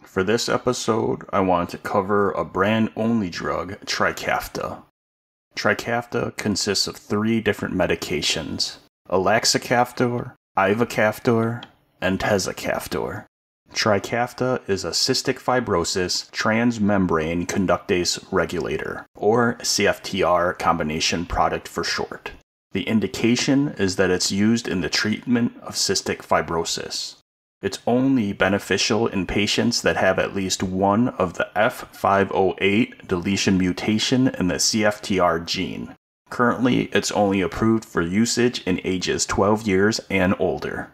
For this episode, I wanted to cover a brand-only drug, Trikafta. Trikafta consists of 3 different medications: elexacaftor, ivacaftor, and tezacaftor. Trikafta is a cystic fibrosis transmembrane conductase regulator, or CFTR combination product for short. The indication is that it's used in the treatment of cystic fibrosis. It's only beneficial in patients that have at least one of the F508 deletion mutation in the CFTR gene. Currently, it's only approved for usage in ages 12 years and older.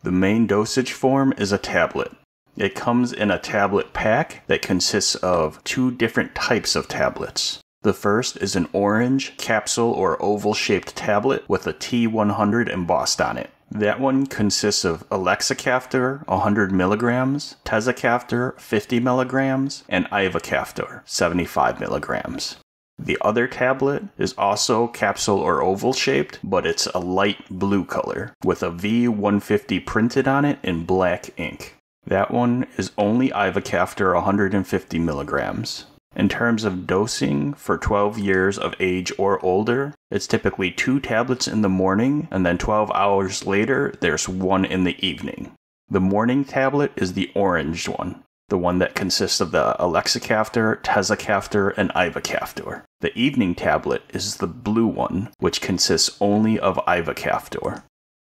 The main dosage form is a tablet. It comes in a tablet pack that consists of 2 different types of tablets. The first is an orange, capsule or oval-shaped tablet with a T100 embossed on it. That one consists of elexacaftor 100 mg, tezacaftor 50 mg, and ivacaftor 75 mg. The other tablet is also capsule or oval shaped, but it's a light blue color, with a V150 printed on it in black ink. That one is only ivacaftor 150 mg. In terms of dosing for 12 years of age or older, it's typically 2 tablets in the morning, and then 12 hours later, there's 1 in the evening. The morning tablet is the orange one, the one that consists of the elexacaftor, tezacaftor, and ivacaftor. The evening tablet is the blue one, which consists only of ivacaftor.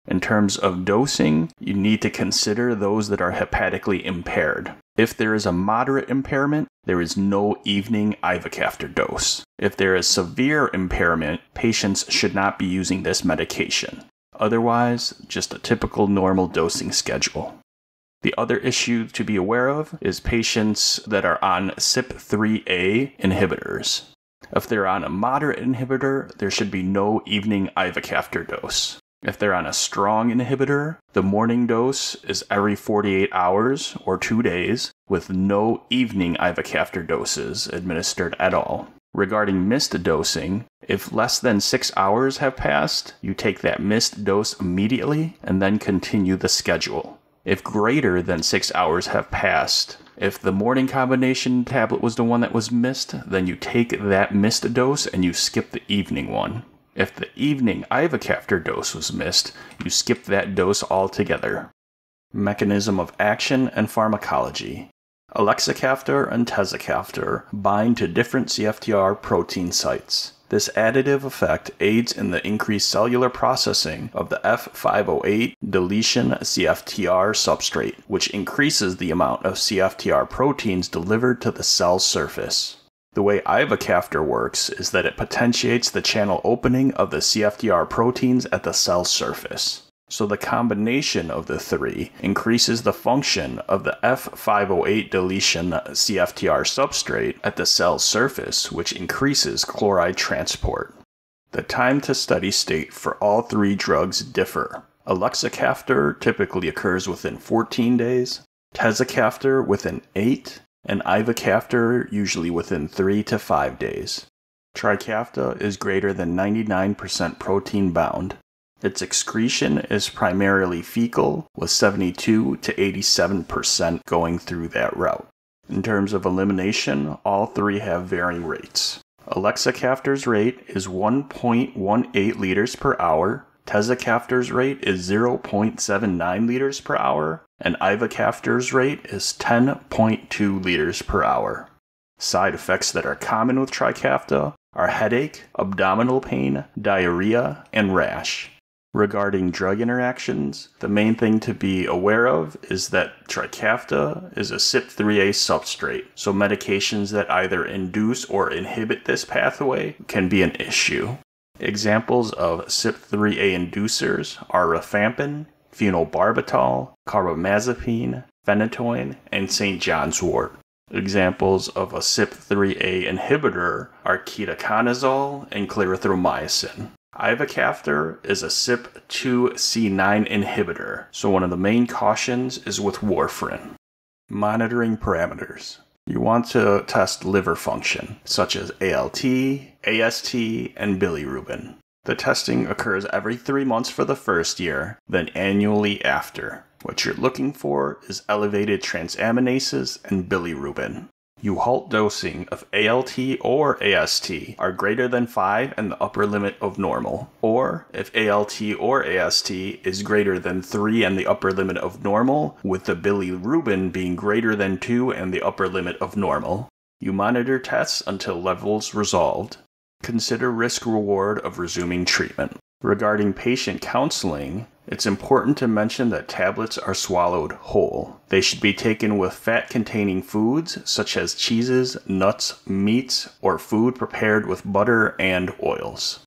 In terms of dosing, you need to consider those that are hepatically impaired. If there is a moderate impairment, there is no evening ivacaftor dose. If there is severe impairment, patients should not be using this medication. Otherwise, just a typical normal dosing schedule. The other issue to be aware of is patients that are on CYP3A inhibitors. If they're on a moderate inhibitor, there should be no evening ivacaftor dose. If they're on a strong inhibitor, the morning dose is every 48 hours or 2 days, with no evening ivacaftor doses administered at all. Regarding missed dosing, if less than 6 hours have passed, you take that missed dose immediately and then continue the schedule. If greater than 6 hours have passed, if the morning combination tablet was the one that was missed, then you take that missed dose and you skip the evening one. If the evening ivacaftor dose was missed, you skip that dose altogether. Mechanism of action and pharmacology. Elexacaftor and tezacaftor bind to different CFTR protein sites. This additive effect aids in the increased cellular processing of the F508 deletion CFTR substrate, which increases the amount of CFTR proteins delivered to the cell surface. The way ivacaftor works is that it potentiates the channel opening of the CFTR proteins at the cell surface. So the combination of the 3 increases the function of the F508 deletion CFTR substrate at the cell surface, which increases chloride transport. The time to steady state for all 3 drugs differ. Elexacaftor typically occurs within 14 days, tezacaftor within 8, and ivacaftor usually within 3 to 5 days. Trikafta is greater than 99% protein bound. Its excretion is primarily fecal, with 72 to 87% going through that route. In terms of elimination, all 3 have varying rates. Elexacaftor's rate is 1.18 liters per hour, tezacaftor's rate is 0.79 liters per hour, and ivacaftor's rate is 10.2 liters per hour. Side effects that are common with Trikafta are headache, abdominal pain, diarrhea, and rash. Regarding drug interactions, the main thing to be aware of is that Trikafta is a CYP3A substrate, so medications that either induce or inhibit this pathway can be an issue. Examples of CYP3A inducers are rifampin, phenobarbital, carbamazepine, phenytoin, and St. John's wort. Examples of a CYP3A inhibitor are ketoconazole and clarithromycin. Ivacaftor is a CYP2C9 inhibitor, so one of the main cautions is with warfarin. Monitoring parameters. You want to test liver function, such as ALT, AST, and bilirubin. The testing occurs every 3 months for the first year, then annually after. What you're looking for is elevated transaminases and bilirubin. You halt dosing of ALT or AST are greater than 5 and the upper limit of normal, or if ALT or AST is greater than 3 and the upper limit of normal, with the bilirubin being greater than 2 and the upper limit of normal. You monitor tests until levels resolved. Consider risk-reward of resuming treatment. Regarding patient counseling, it's important to mention that tablets are swallowed whole. They should be taken with fat-containing foods such as cheeses, nuts, meats, or food prepared with butter and oils.